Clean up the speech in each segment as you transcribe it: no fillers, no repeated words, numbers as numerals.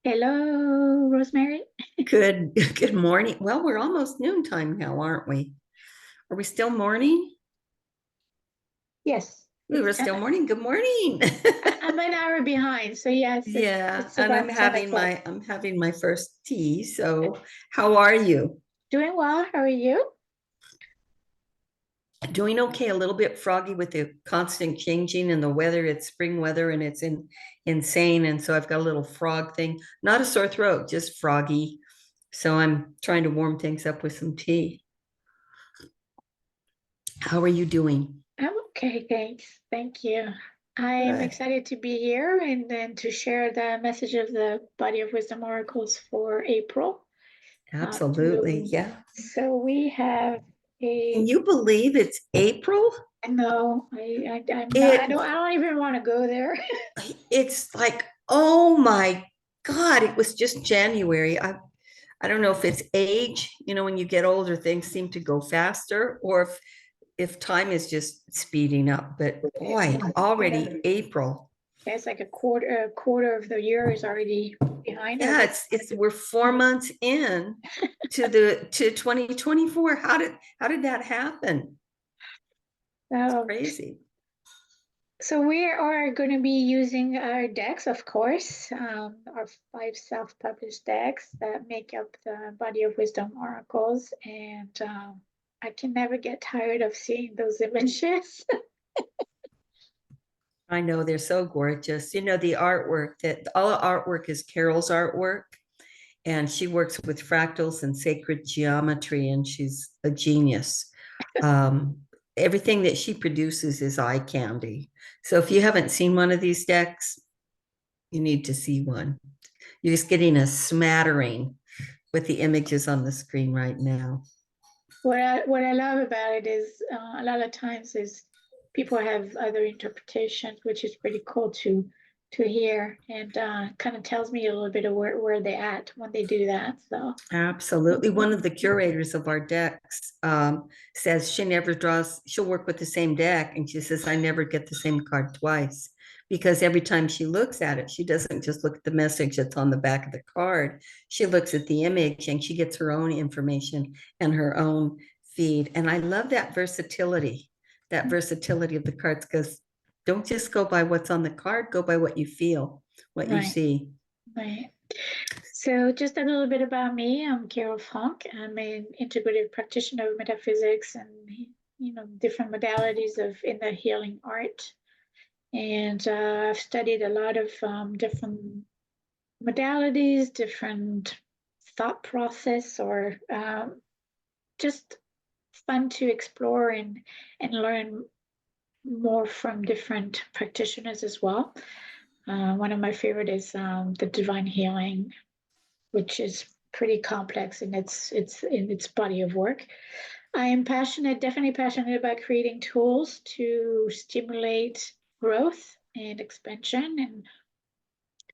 Hello, Rosemary. Good morning. Well, we're almost noontime now, aren't we? Are we still morning? Yes, We it's were 10. still morning. Good morning. I'm an hour behind, so yes, it's Yeah, it's and about 10 o'clock. I'm having my first tea. So, how are you? Doing well. How are you? Doing okay, a little bit froggy with the constant changing and the weather. It's spring weather and insane. And so I've got a little frog thing, not a sore throat, just froggy. So I'm trying to warm things up with some tea. How are you doing? I'm okay, thanks. Thank you. I'm Good. excited to be here and then to share the message of the Body of Wisdom Oracles for April. Absolutely. Yeah. So we have Can a you believe it's April? no, I'm not. I It don't even want to go there. it's like, oh my God, it was just January. I don't know if it's age, when you get older, things seem to go faster, or if time is just speeding up. But boy, already April. It's like a quarter of the year is already behind us. Yeah, it's we're 4 months in to 2024. How did that happen? It's Um, crazy. so we are going to be using our decks, of course, our five self-published decks that make up the Body of Wisdom Oracles, and I can never get tired of seeing those images. I know they're so gorgeous. The artwork that all the artwork is Carole's artwork, and she works with fractals and sacred geometry, and she's a genius. Um, Everything that she produces is eye candy. So if you haven't seen one of these decks, you need to see one. You're just getting a smattering with the images on the screen right now. What I love about it is a lot of times is people have other interpretations, which is pretty cool to hear, and kind of tells me a little bit of where they're at when they do that. So Absolutely. One of the curators of our decks says she'll work with the same deck. And she says, I never get the same card twice because every time she looks at it, she doesn't just look at the message that's on the back of the card. She looks at the image and she gets her own information and her own feed. And I love that versatility of the cards because don't just go by what's on the card, go by what you feel, what you right, see. right. So just a little bit about me. I'm Carole Frank. I'm an integrative practitioner of metaphysics and different modalities of inner healing art. And I've studied a lot of different modalities, different thought process, or just fun to explore and learn more from different practitioners as well. One of my favorite is the divine healing, which is pretty complex in its body of work. I am passionate, definitely passionate about creating tools to stimulate growth and expansion and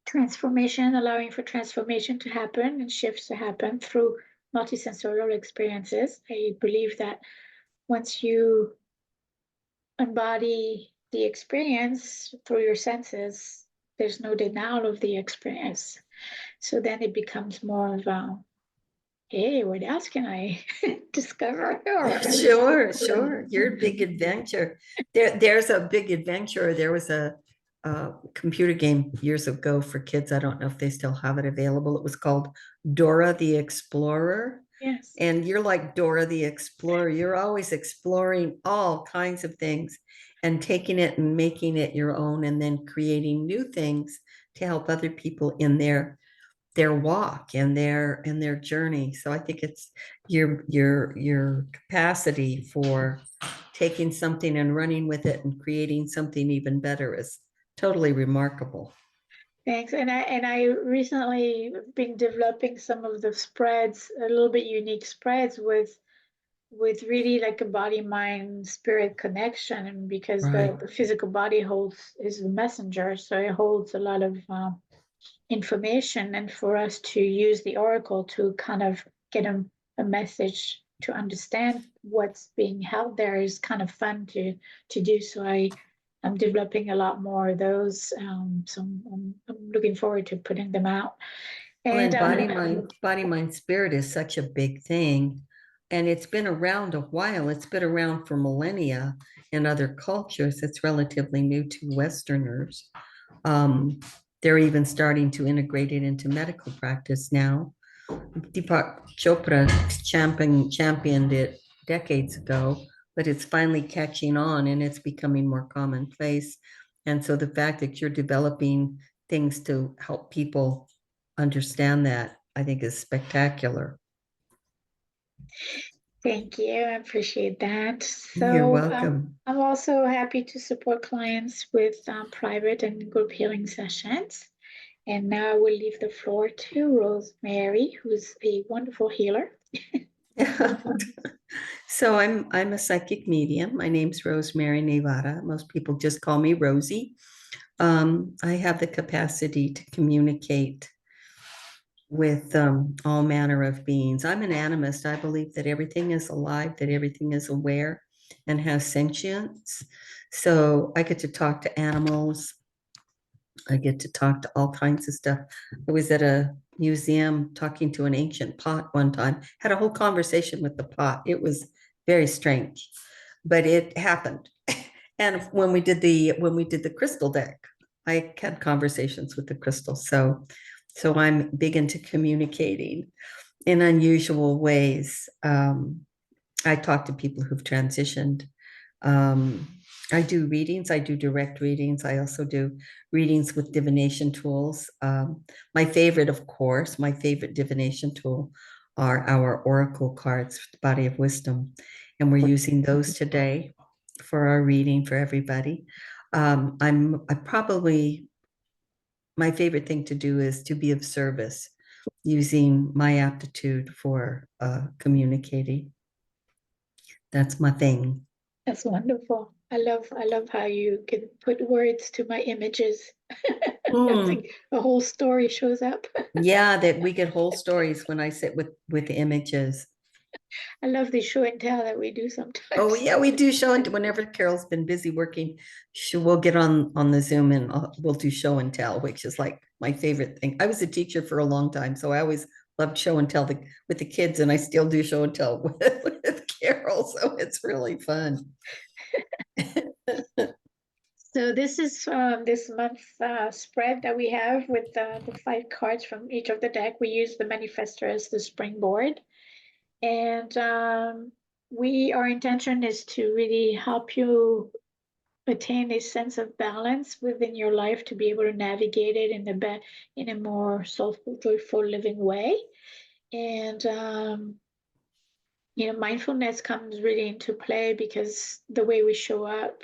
transformation, allowing for transformation to happen and shifts to happen through multisensorial experiences. I believe that once you embody the experience through your senses, there's no denial of the experience. So then it becomes more of a, hey, what else can I discover? Sure, sure. Your big adventure. There's a big adventure. There was a computer game years ago for kids. I don't know if they still have it available. It was called Dora the Explorer. Yes. And you're like Dora the Explorer. You're always exploring all kinds of things and taking it and making it your own and then creating new things to help other people in their walk and their journey. So I think it's your capacity for taking something and running with it and creating something even better is totally remarkable. Thanks. And I recently been developing some of the spreads, a little bit unique spreads with really like a body mind spirit connection, and because Right. the physical body holds is the messenger, so it holds a lot of information, and for us to use the oracle to kind of get a message to understand what's being held there is kind of fun to do. So I'm developing a lot more of those. So I'm looking forward to putting them out. Well, And and body, mind, spirit is such a big thing. And it's been around a while. It's been around for millennia in other cultures. It's relatively new to Westerners. Um, they're even starting to integrate it into medical practice now. Deepak Chopra championed it decades ago, but it's finally catching on and it's becoming more commonplace. And so the fact that you're developing things to help people understand that, I think is spectacular. thank you. I appreciate that. You're So welcome. I'm also happy to support clients with private and group healing sessions. And now I will leave the floor to Rosemary, who's a wonderful healer. So I'm a psychic medium. My name's Rosemary Nevara. Most people just call me Rosie. I have the capacity to communicate with all manner of beings. I'm an animist. I believe that everything is alive, that everything is aware and has sentience. So I get to talk to animals. I get to talk to all kinds of stuff. I was at a museum talking to an ancient pot one time, had a whole conversation with the pot. It was very strange, but it happened. And when we did the crystal deck, I had conversations with the crystal. So I'm big into communicating in unusual ways. I talk to people who've transitioned. Um, I do readings. I do direct readings. I also do readings with divination tools. My favorite, of course, my favorite divination tool are our oracle cards, the Body of Wisdom, and we're using those today for our reading for everybody. I probably my favorite thing to do is to be of service using my aptitude for communicating. That's my thing. That's wonderful. I love how you can put words to my images. It's Hmm. like a whole story shows up. Yeah, that we get whole stories when I sit with images. I love the show and tell that we do Oh sometimes. yeah, we do show and whenever Carole's been busy working, we'll get on the Zoom and we'll do show and tell, which is like my favorite thing. I was a teacher for a long time, so I always loved show and tell with the kids, and I still do show and tell with Carole, so it's really fun. So this is this month's spread that we have with the 5 cards from each of the deck. We use the manifestor as the springboard. And our intention is to really help you attain a sense of balance within your life to be able to navigate it in a more soulful, joyful living way. And mindfulness comes really into play because the way we show up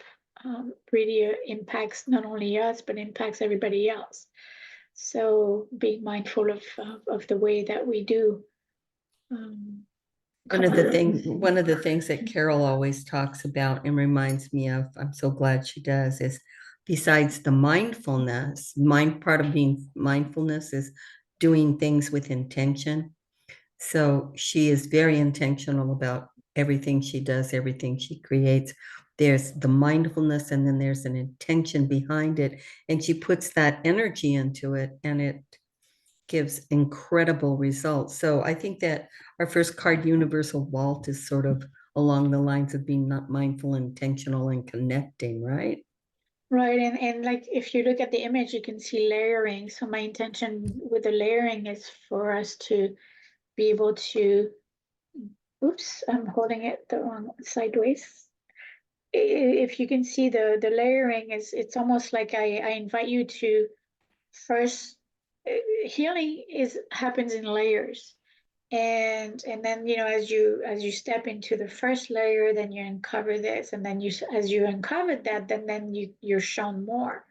really impacts not only us but impacts everybody else. So being mindful of the way that we do. Um, One of the things that Carole always talks about and reminds me of, I'm so glad she does, is besides the mindfulness, part of being mindfulness is doing things with intention. So she is very intentional about everything she does, everything she creates. There's the mindfulness and then there's an intention behind it. And she puts that energy into it and it gives incredible results. So I think that our first card, Universal Vault, is sort of along the lines of being not mindful, intentional, and connecting, right? Right, and like if you look at the image, you can see layering. So my intention with the layering is for us to be able to, oops, I'm holding it the wrong sideways. If you can see the layering is, it's almost like I invite you to first, healing is happens in layers. And then as you step into the first layer, then you uncover this, and then as you uncover that, then you're shown more,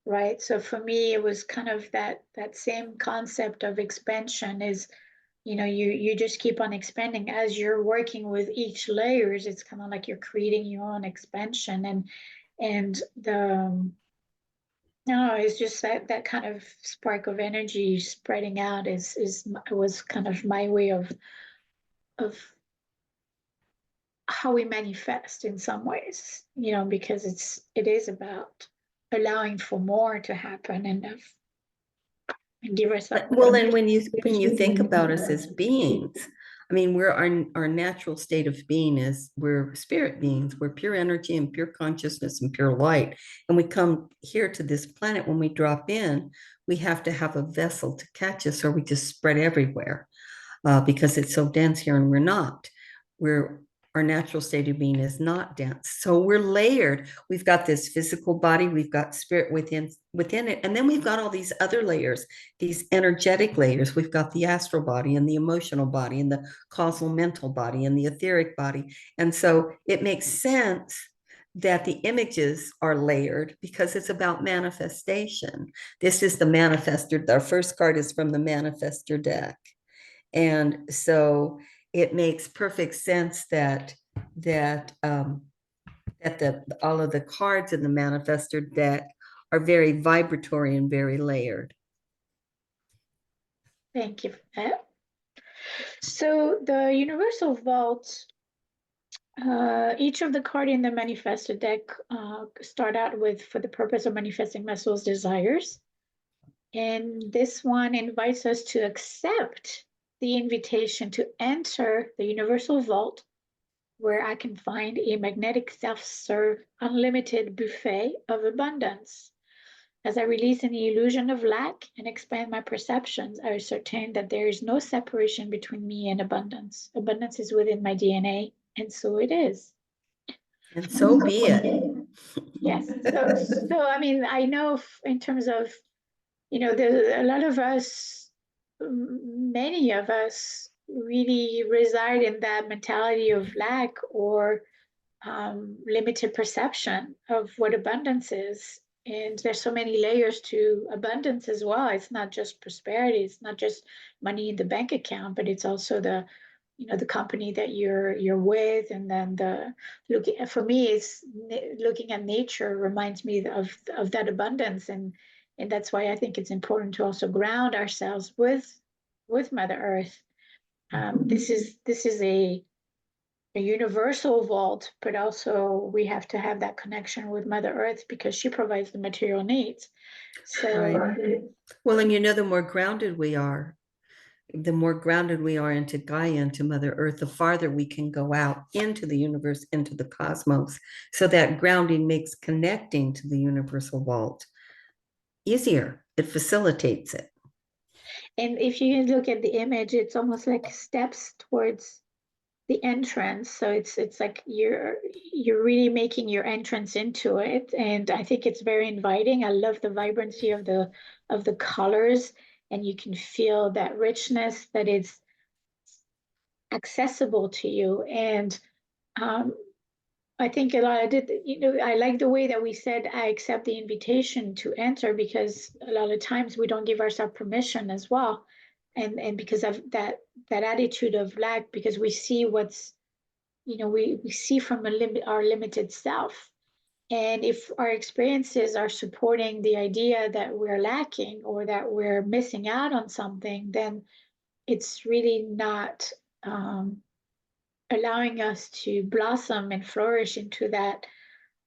right? So for me it was kind of that same concept of expansion is, you just keep on expanding as you're working with each layers. It's kind of like you're creating your own expansion, and the no, it's just that kind of spark of energy spreading out is was kind of my way of how we manifest in some ways, you know, because it is about allowing for more to happen and give ourselves Well, more. and when you think about us as beings, I mean, we're our natural state of being is we're spirit beings. We're pure energy and pure consciousness and pure light. And we come here to this planet when we drop in, we have to have a vessel to catch us, or we just spread everywhere because it's so dense here, and we're not. We're Our natural state of being is not dense. So we're layered. We've got this physical body, we've got spirit within it, and then we've got all these other layers, these energetic layers. We've got the astral body and the emotional body and the causal mental body and the etheric body. And so it makes sense that the images are layered because it's about manifestation. This is the manifestor. Our first card is from the manifestor deck. And so it makes perfect sense that that the all of the cards in the manifestor deck are very vibratory and very layered. Thank you for that. So the universal vault, each of the card in the manifestor deck start out with for the purpose of manifesting my soul's desires. And this one invites us to accept the invitation to enter the universal vault, where I can find a magnetic self-serve unlimited buffet of abundance. As I release any illusion of lack and expand my perceptions, I ascertain that there is no separation between me and abundance. Abundance is within my DNA, and so it is. And so be it. Yes. So I mean, I know in terms of, you know, there's a lot of us, many of us really reside in that mentality of lack or limited perception of what abundance is. And there's so many layers to abundance as well. It's not just prosperity. It's not just money in the bank account, but it's also the, you know, the company that you're with, and then the looking. For me, it's looking at nature reminds me of that abundance, and that's why I think it's important to also ground ourselves with Mother Earth. This is a universal vault, but also we have to have that connection with Mother Earth because she provides the material needs. So, Right. Well, and you know, the more grounded we are into Gaia, into Mother Earth, the farther we can go out into the universe, into the cosmos. So that grounding makes connecting to the universal vault easier. It facilitates it. and if you look at the image, it's almost like steps towards the entrance. So it's like you're really making your entrance into it, and I think it's very inviting. I love the vibrancy of the colors, and you can feel that richness that is accessible to you. And um, I think a lot of it, you know, I like the way that we said, I accept the invitation to enter, because a lot of times we don't give ourselves permission as well. And because of that attitude of lack, because we see what's, you know, we see from our limited self. And if our experiences are supporting the idea that we're lacking or that we're missing out on something, then it's really not allowing us to blossom and flourish into that,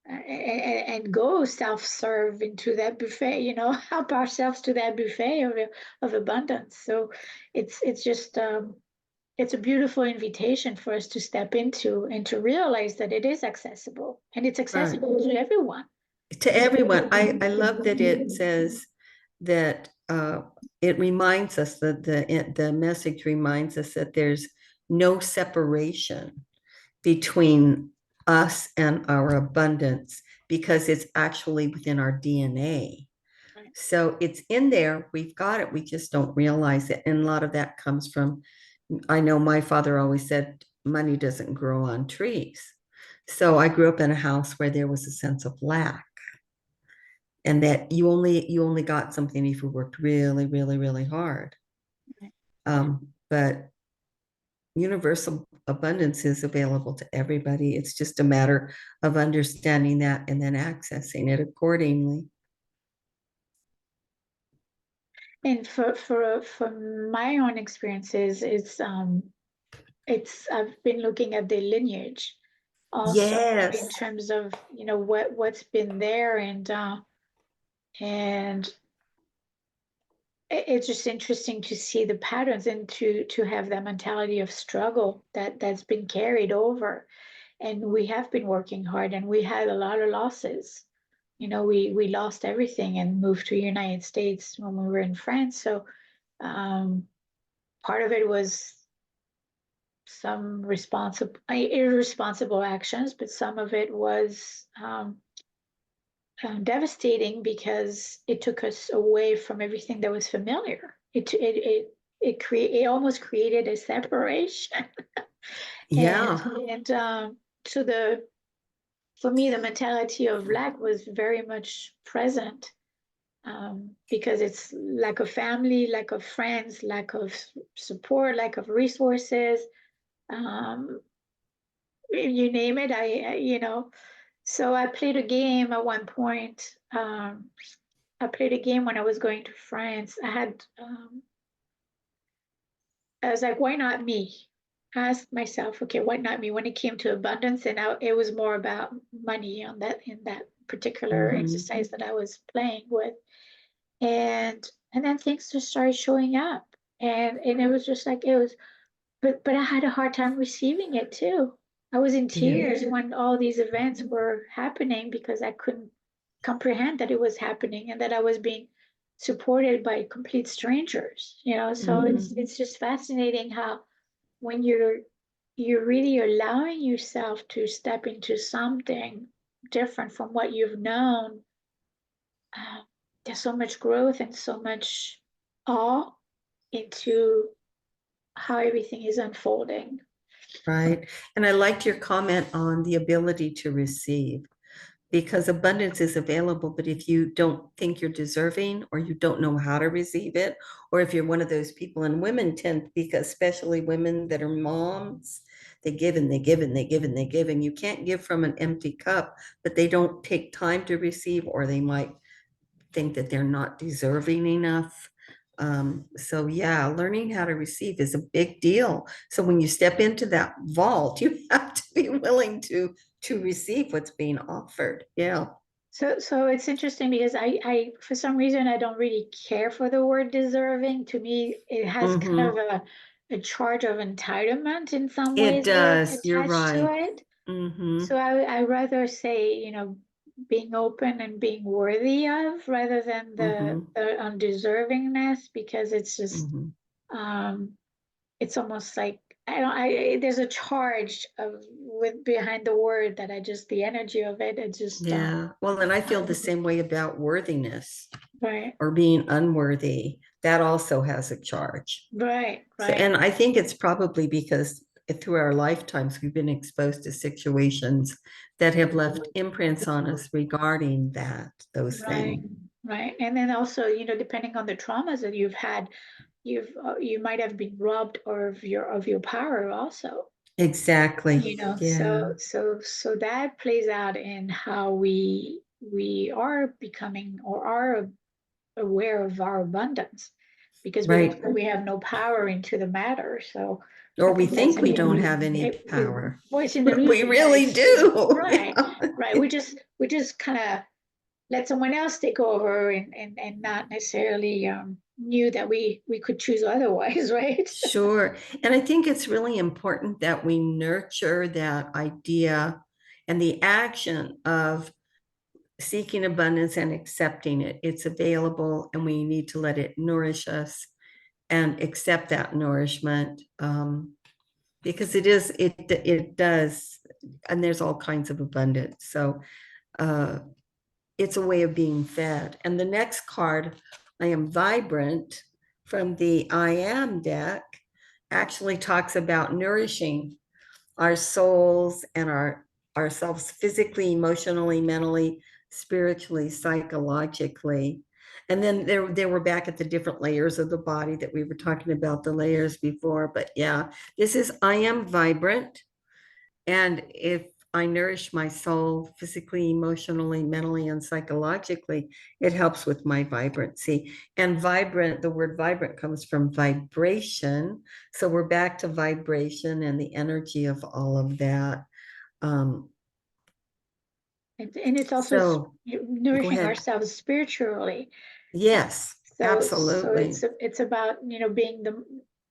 and go self-serve into that buffet, you know, help ourselves to that buffet of abundance. So it's just it's a beautiful invitation for us to step into and to realize that it is accessible, and it's Right. accessible to everyone. To everyone. I love that it says that it reminds us that the message reminds us that there's no separation between us and our abundance because it's actually within our DNA. Right. So it's in there. We've got it. We just don't realize it. And a lot of that comes from, I know my father always said, money doesn't grow on trees. So I grew up in a house where there was a sense of lack, and that you only got something if you worked really, really, really hard. But universal abundance is available to everybody. It's just a matter of understanding that and then accessing it accordingly. And for my own experiences, it's I've been looking at the lineage also in Yes. terms of, what's been there, and it's just interesting to see the patterns and to have that mentality of struggle that's been carried over. And we have been working hard, and we had a lot of losses. We lost everything and moved to the United States when we were in France. So um, part of it was some irresponsible actions, but some of it was devastating because it took us away from everything that was familiar. It almost created a separation, and Yeah. so the for me the mentality of lack was very much present, because it's lack of family, lack of friends, lack of support, lack of resources. Um, you name it, So I played a game at one point. I played a game when I was going to France. I was like, why not me? I asked myself, okay, why not me? When it came to abundance, and it was more about money in that particular Hmm. exercise that I was playing with, and then things just started showing up, and it was just like it was, but I had a hard time receiving it too. I was in Yeah. tears when all these events were happening because I couldn't comprehend that it was happening and that I was being supported by complete strangers. So it's Hmm. it's just fascinating how when you're really allowing yourself to step into something different from what you've known, uh, there's so much growth and so much awe into how everything is unfolding. Right. And I liked your comment on the ability to receive, because abundance is available, but if you don't think you're deserving or you don't know how to receive it, or if you're one of those people, and women tend, because especially women that are moms, they give and they give and they give and they give, and you can't give from an empty cup, but they don't take time to receive, or they might think that they're not deserving enough. So yeah, learning how to receive is a big deal. So when you step into that vault, you have to be willing to receive what's being offered. Yeah. So it's interesting because I for some reason I don't really care for the word deserving. To me, it has kind of Hmm. a charge of entitlement in some It ways there does. You're attached to right. it. Hmm. So I rather say, being open and being worthy of, rather than Hmm. the undeservingness, because it's just Hmm. um it's almost like I don't there's a charge of with behind the word that I just the energy of it, it just Yeah. Well, and I feel the um, same way about worthiness right, or being unworthy. That also has a charge. right, So, right, and I think it's probably because through our lifetimes, we've been exposed to situations that have left imprints on us regarding those right, things. right. And then also, depending on the traumas that you've had, you might have been robbed of your power also. Exactly. Yeah. So that plays out in how we are becoming or are aware of our abundance, because Right. we have no power into the matter. So I Or we think that's think an we don't have any it, power, voice in the but we illusion. Yeah, really do. right, right. We just kind of let someone else take over, and not necessarily knew that we could choose otherwise, right? Sure. And I think it's really important that we nurture that idea and the action of seeking abundance and accepting it. It's available, and we need to let it nourish us and accept that nourishment, because it does, and there's all kinds of abundance. So uh, it's a way of being fed. And the next card, I am vibrant, from the I am deck, actually talks about nourishing our souls and ourselves physically, emotionally, mentally, spiritually, psychologically. And then there we're back at the different layers of the body that we were talking about the layers before. But yeah, this is I am vibrant. And if I nourish my soul physically, emotionally, mentally, and psychologically, it helps with my vibrancy. And vibrant, the word vibrant comes from vibration. So we're back to vibration and the energy of all of that. And it's also So go nourishing ahead. ourselves spiritually. Yes, So absolutely. it's about, being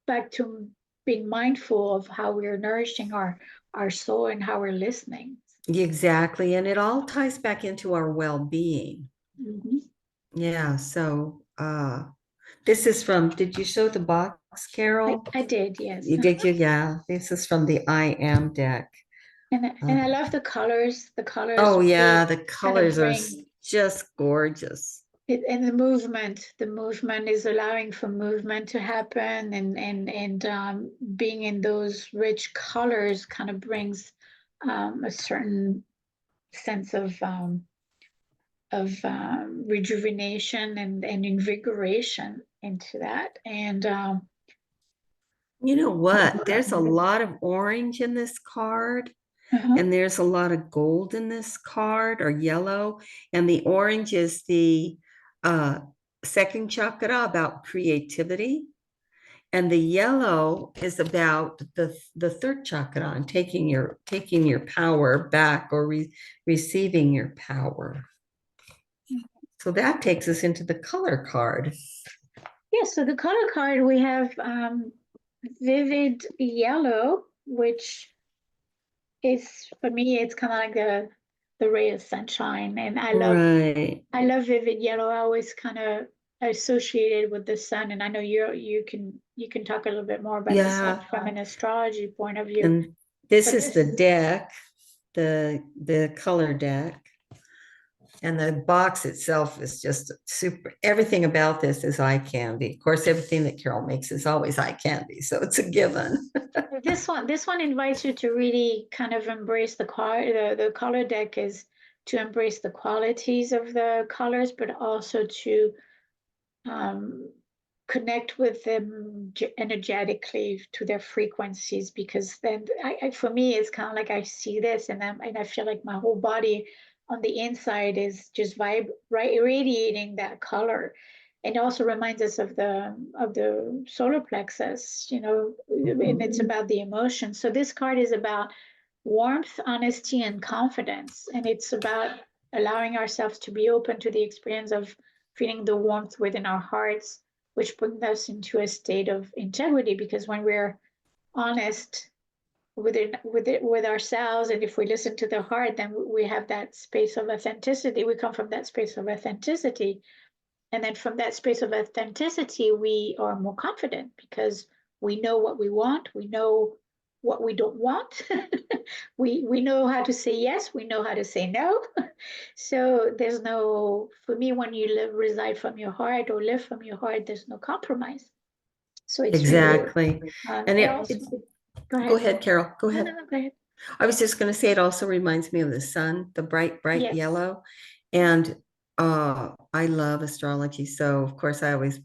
back to being mindful of how we're nourishing our soul and how we're listening. Exactly. And it all ties back into our well-being. Mhm. Yeah. So this is from, did you show the box, Carol? I did, yes. You did you? Yeah. This is from the I Am deck. And I love the colors. The colors Oh yeah, really the kind of colors are bring just gorgeous. it, and the movement is allowing for movement to happen, and being in those rich colors kind of brings a certain sense of rejuvenation and invigoration into that. And You know what? There's a lot of orange in this card, uh-huh. and there's a lot of gold in this card, or yellow. And the orange is the uh, second chakra, about creativity. And the yellow is about the third chakra, and taking your power back, or receiving your power. So that takes us into the color card. Yeah, so the color card we have vivid yellow, which is, for me, it's kind of like the ray of sunshine, and Right. I love vivid yellow. I always kind of associated with the sun, and I know you can talk a little bit more about the sun Yeah. from an astrology point of view. And this But is this, the deck, the color deck. And the box itself is just super. Everything about this is eye candy. Of course, everything that Carole makes is always eye candy, so it's a given. this one invites you to really kind of embrace the color deck is to embrace the qualities of the colors, but also to um, connect with them energetically to their frequencies, because then for me it's kind of like I see this, and I feel like my whole body on the inside is just radiating that color. And also reminds us of the solar plexus, and it's about the emotion. So this card is about warmth, honesty, and confidence, and it's about allowing ourselves to be open to the experience of feeling the warmth within our hearts, which brings us into a state of integrity. Because when we're honest with ourselves, and if we listen to the heart, then we have that space of authenticity. We come from that space of authenticity, and then from that space of authenticity, we are more confident because we know what we want, we know what we don't want. We know how to say yes, we know how to say no. So there's no, for me, when you reside from your heart or live from your heart, there's no compromise. So it's really, Exactly. And it it, also, it's, go go ahead. ahead, Carol. Go No, ahead. go ahead. I was just going to say it also reminds me of the sun, the bright, bright Yes. yellow. And I love astrology. So, of course, I always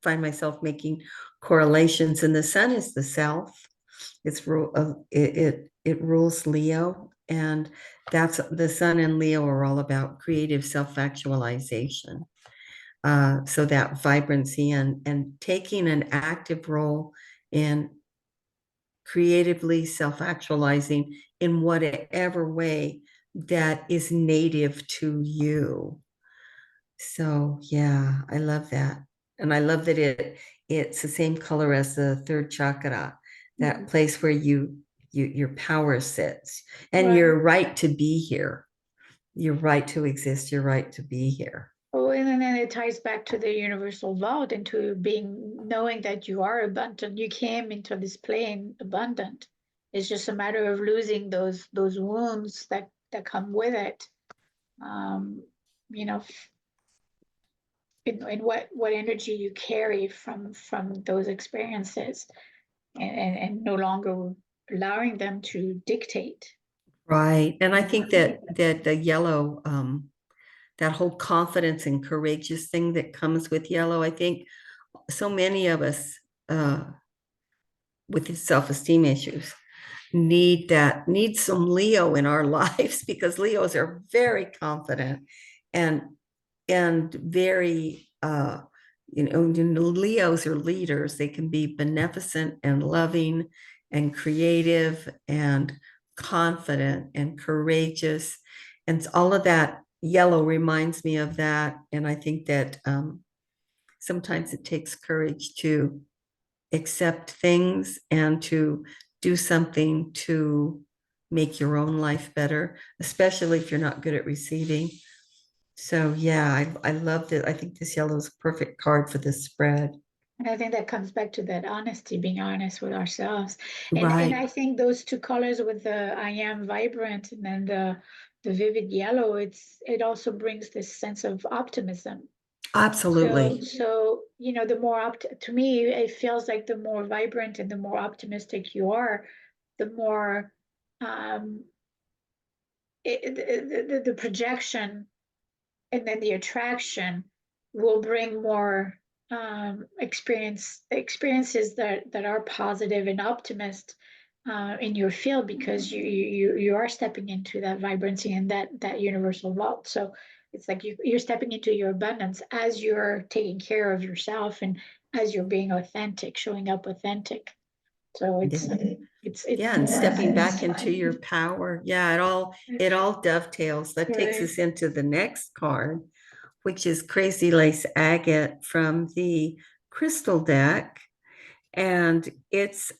find myself making correlations. And the sun is the self. It rules Leo. And that's the sun and Leo are all about creative self-actualization. So that vibrancy and taking an active role in creatively self-actualizing in whatever way that is native to you. So yeah, I love that. And I love that it's the same color as the third chakra, that Mhm. place where your power sits, and Right. you're right to be here. You're right to exist. You're right to be here. Oh, and then it ties back to the universal law, into knowing that you are abundant. You came into this plane abundant. It's just a matter of losing those wounds that come with it. Um, you know, in what energy you carry from those experiences, and no longer allowing them to dictate. Right. And I think that the yellow, that whole confidence and courageous thing that comes with yellow, I think so many of us uh, with self-esteem issues need some Leo in our lives, because Leos are very confident and very Leos are leaders. They can be beneficent and loving and creative and confident and courageous. And all of that yellow reminds me of that. And I think that sometimes it takes courage to accept things and to do something to make your own life better, especially if you're not good at receiving. So yeah, I loved it. I think this yellow is a perfect card for this spread. And I think that comes back to that honesty, being honest with ourselves. And Right. I think those two colors with the I am vibrant and then the vivid yellow, it also brings this sense of optimism. So, Absolutely. so you know, the more to me, it feels like the more vibrant and the more optimistic you are, the more um, the projection and then the attraction will bring more experiences that are positive and optimist in your field because you are stepping into that vibrancy and that universal vault. So it's like you're stepping into your abundance as you're taking care of yourself and as you're being authentic, showing up authentic. So Yeah. it's Yeah, and stepping back into satisfying. your power. Yeah, it all dovetails. That takes Right. us into the next card, which is Crazy Lace Agate from the Crystal deck. And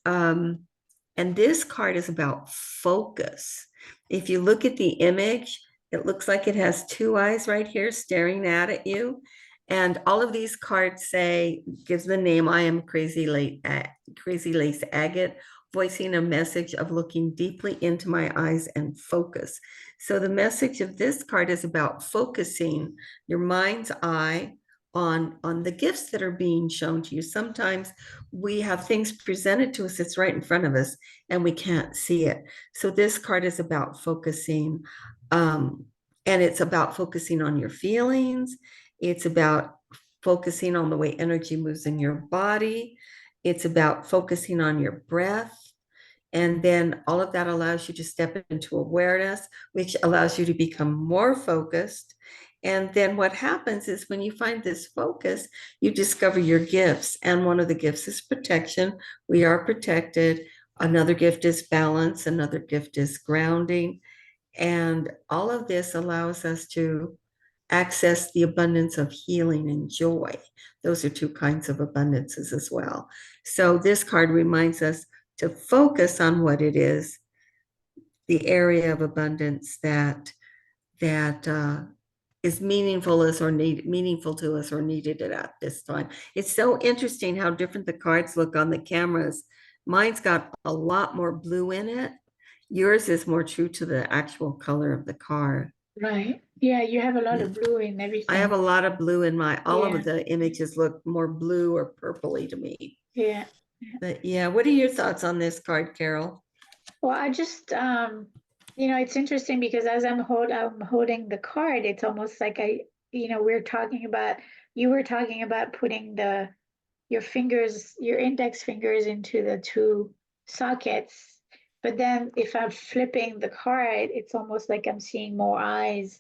and this card is about focus. If you look at the image, it looks like it has two eyes right here staring at you. And all of these cards gives the name, I am Crazy Lace Agate, voicing a message of looking deeply into my eyes and focus. So the message of this card is about focusing your mind's eye on the gifts that are being shown to you. Sometimes we have things presented to us, it's right in front of us, and we can't see it. So this card is about focusing, and it's about focusing on your feelings. It's about focusing on the way energy moves in your body. It's about focusing on your breath. And then all of that allows you to step into awareness, which allows you to become more focused. And then what happens is when you find this focus, you discover your gifts. And one of the gifts is protection. We are protected. Another gift is balance. Another gift is grounding. And all of this allows us to access the abundance of healing and joy. Those are two kinds of abundances as well. So this card reminds us to focus on what it is, the area of abundance that is meaningful to us or needed it at this time. It's so interesting how different the cards look on the cameras. Mine's got a lot more blue in it. Yours is more true to the actual color of the card. Right. Yeah, you have a lot Yeah. of blue in I have everything. a lot of blue in all Yeah, of the images look more blue or purpley to me. yeah. But yeah, what are your thoughts on this card, Carole? Well, I just it's interesting because as I'm holding the card, it's almost like you were talking about putting your index fingers into the two sockets. But then if I'm flipping the card, it's almost like I'm seeing more eyes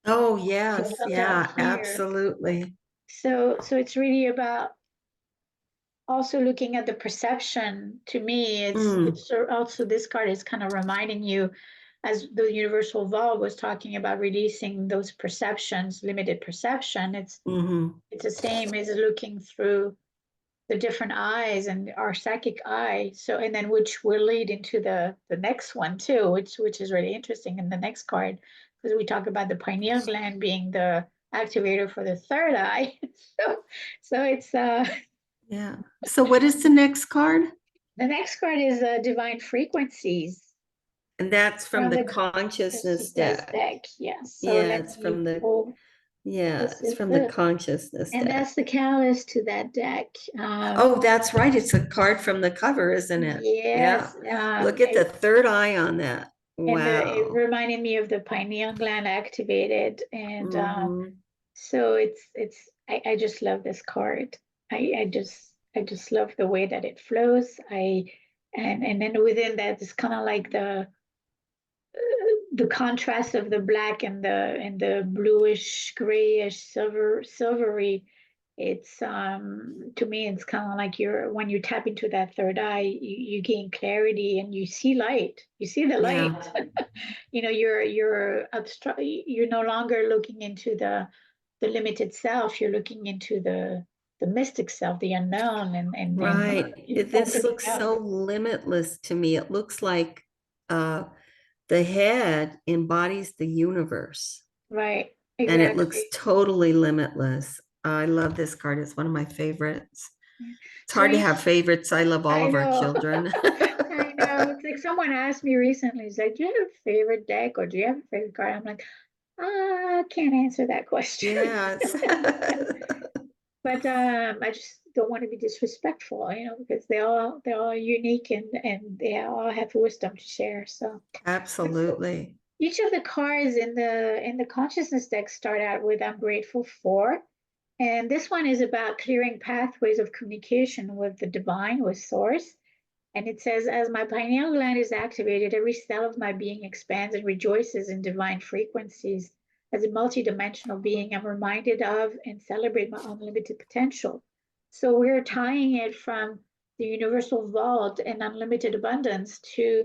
Oh, to yes. come down Yeah, here. absolutely. So it's really about also looking at the perception. To me, Mm, it's also this card is kind of reminding you, as the universal law was talking about releasing those perceptions, limited perception. hmm It's the same as looking through the different eyes and our psychic eye. So and then which will lead into the next one too, which is really interesting in the next card because we talk about the pineal gland being the activator for the third eye. so so it's Yeah. So what is the next card? the next card is divine frequencies And that's from from the the consciousness consciousness deck. deck. Yes. So Yeah, let it's me from the pull. yeah, This it's is from the the consciousness and deck. that's the catalyst to that deck. Oh, that's right. It's a card from the cover, isn't it? Yeah. Yes. Look at the third eye on that. And it Wow. reminded me of the pineal gland activated, and hmm so I just love this card. I just love the way that it flows. And then within that, it's kind of like the contrast of the black and the bluish grayish silvery It's to me, it's kind of like when you tap into that third eye, you gain clarity and you see light. You see the light. Yeah. You know, you're no longer looking into the limited self. You're looking into the mystic self, the unknown, and Right. This opening looks up. so limitless to me. It looks like uh, the head embodies the universe, Right. and it looks Exactly. totally limitless. I love this card. It's one of my favorites. Yeah. It's So hard to each, have favorites. I love all I of our know. children. I know. It's like someone asked me recently, it's like, do you have a favorite deck or do you have a favorite card? I'm like, I can't answer that question. Yes. But I just don't want to be disrespectful, because they're all unique and they all have wisdom to share. So Absolutely. each of the cards in the consciousness deck start out with I'm grateful for. And this one is about clearing pathways of communication with the divine, with source. And it says, as my pineal gland is activated, every cell of my being expands and rejoices in divine frequencies. As a multidimensional being, I'm reminded of and celebrate my unlimited potential. So we're tying it from the universal vault and unlimited abundance to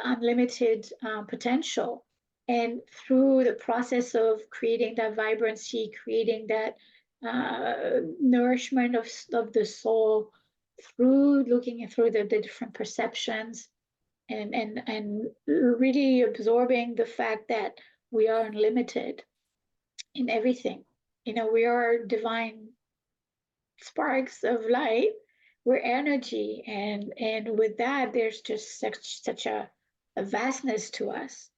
unlimited potential. And through the process of creating that vibrancy, creating that nourishment of the soul, through looking through the different perceptions and really absorbing the fact that we are unlimited in everything. We are divine sparks of light. We're energy, and with that, there's just such a vastness to us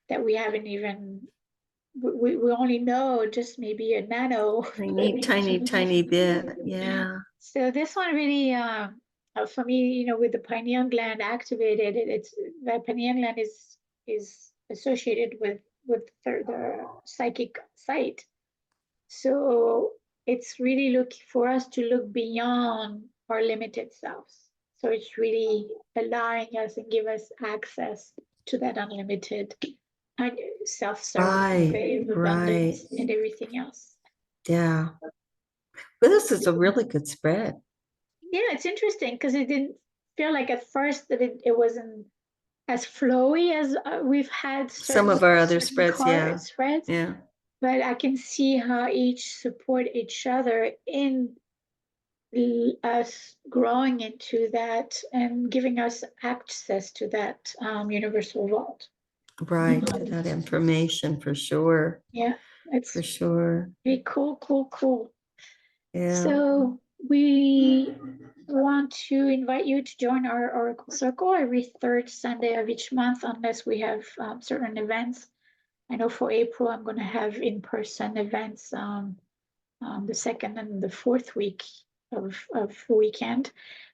that we haven't even we only know just maybe a nano. Tiny, tiny, tiny bit. Yeah. So this one really, for me, with the pineal gland activated, it's the pineal gland is associated with the psychic sight. So it's really looking for us to look beyond our limited selves. So it's really allowing us and give us access to that unlimited self-serve, Right. creative Right. abundance, and everything else. Yeah. But this is a really good spread. Yeah, it's interesting because it didn't feel like at first that it wasn't as flowy as we've had Some certain of our other certain spreads. card Yeah. spreads, Yeah. but I can see how each support each other in us growing into that and giving us access to that universal vault. Right. To that information for sure. Yeah, For it's sure. pretty cool, cool, cool. Yeah. So we want to invite you to join our Oracle Circle every third Sunday of each month, unless we have certain events. I know for April, I'm going to have in-person events the second and the fourth week of weekend.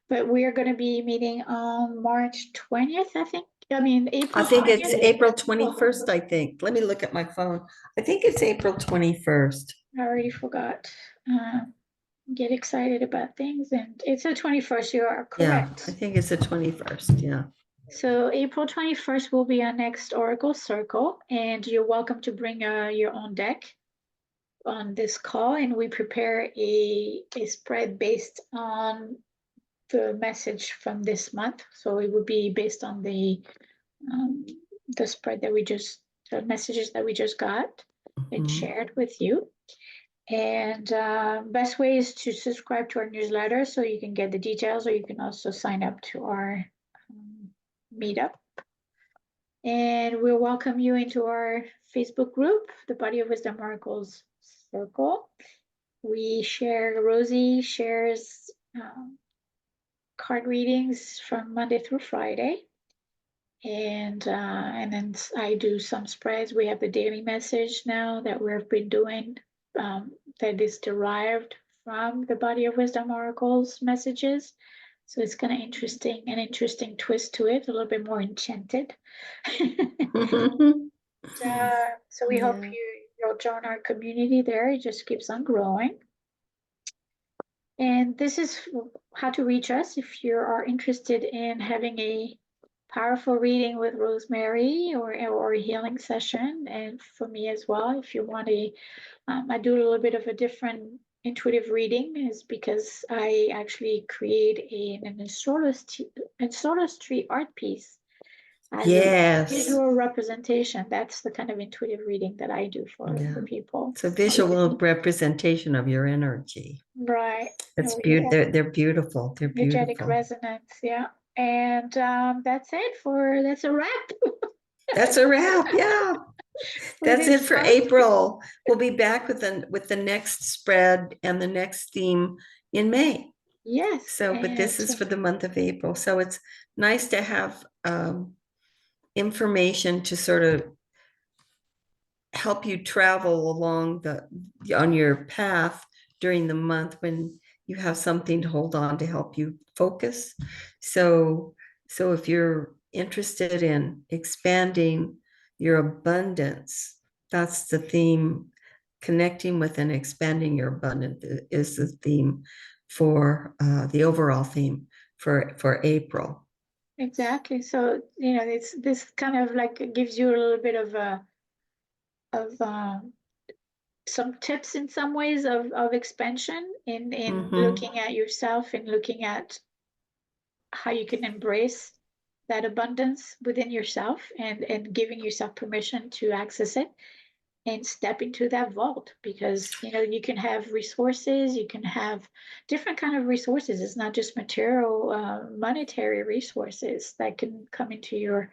But we are going to be meeting on March 20th, I think. I mean, I April think it's 20th. April 21st, I think. Let me look at my phone. I think it's April 21st. I already forgot. Get excited about things, and it's the 21st. You are Yeah, I correct. think it's the 21st. Yeah. So April 21st will be our next Oracle Circle, and you're welcome to bring your own deck on this call, and we prepare a spread based on the message from this month. So it would be based on um, the spread that the messages that we just got and Mhm. shared with you. And best way is to subscribe to our newsletter so you can get the details, or you can also sign up to our meetup. And we'll welcome you into our Facebook group, the Body of Wisdom Oracles Circle. Rosie shares card readings from Monday through Friday. And then I do some spreads. We have the daily message now that we've been doing that is derived from the Body of Wisdom Oracles messages. So it's kind of an interesting twist to it, a little bit more enchanted. So we hope Yeah. you'll join our community there. It just keeps on growing. And this is how to reach us if you are interested in having a powerful reading with Rosemary or a healing session. And for me as well, if you want I do a little bit of a different intuitive reading is because I actually create an astrology art piece as a Yes. visual representation. That's the kind of intuitive reading that I do for Yeah. people. It's a visual representation of your energy. Right. It's Oh, beautiful. yeah. They're beautiful. They're Energetic beautiful. resonance. Yeah. And that's a wrap That's a wrap. Yeah. for That's it this for month. April. We'll be back with the next spread and the next theme in May. Yes. So, but this is for the month of April. So it's nice to have information to sort of help you travel along on your path during the month when you have something to hold on to help you focus. So if you're interested in expanding your abundance, that's the theme. Connecting with and expanding your abundance is the theme for the overall theme for April. Exactly. So, it's this kind of like gives you a little bit of some tips in some ways of expansion in Mhm. looking at yourself and looking at how you can embrace that abundance within yourself and giving yourself permission to access it and step into that vault because you can have resources, you can have different kind of resources. It's not just material monetary resources that can come into your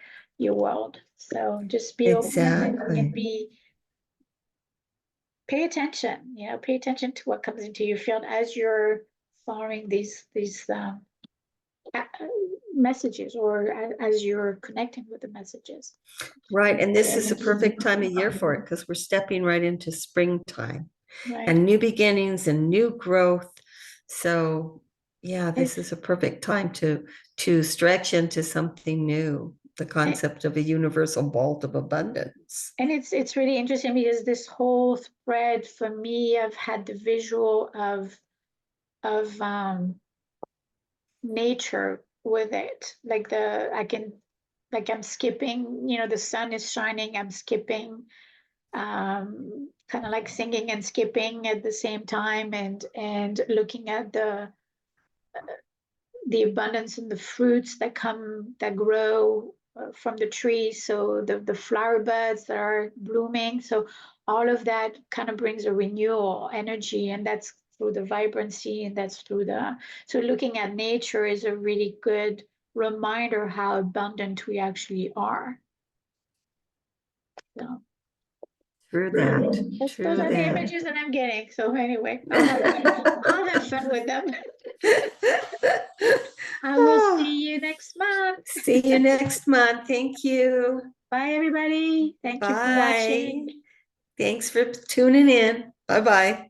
world. So just be open and Exactly. be pay attention, pay attention to what comes into your field as you're following these messages or as you're connecting with the messages. Right. And this is a perfect time of year for it because we're stepping right into springtime Right. and new beginnings and new growth. So yeah, It's, this is a perfect time to stretch into something new, the and concept of a universal vault of abundance. it's really interesting because this whole thread for me, I've had the visual of nature with it. Like I'm skipping, the sun is shining, I'm skipping, kind of like singing and skipping at the same time and looking at the abundance in the fruits that grow from the trees. So the flower buds that are blooming. So all of that kind of brings a renewal energy, and that's through the vibrancy, and that's through so looking at nature is a really good reminder how abundant we actually are. So True that. those True are the that. images that I'm getting. So anyway, I'll have fun with them. I will Oh, see you next month. see you next month. Thank you. Bye, everybody. Thank you for Bye. watching. Thanks for tuning in. Bye bye.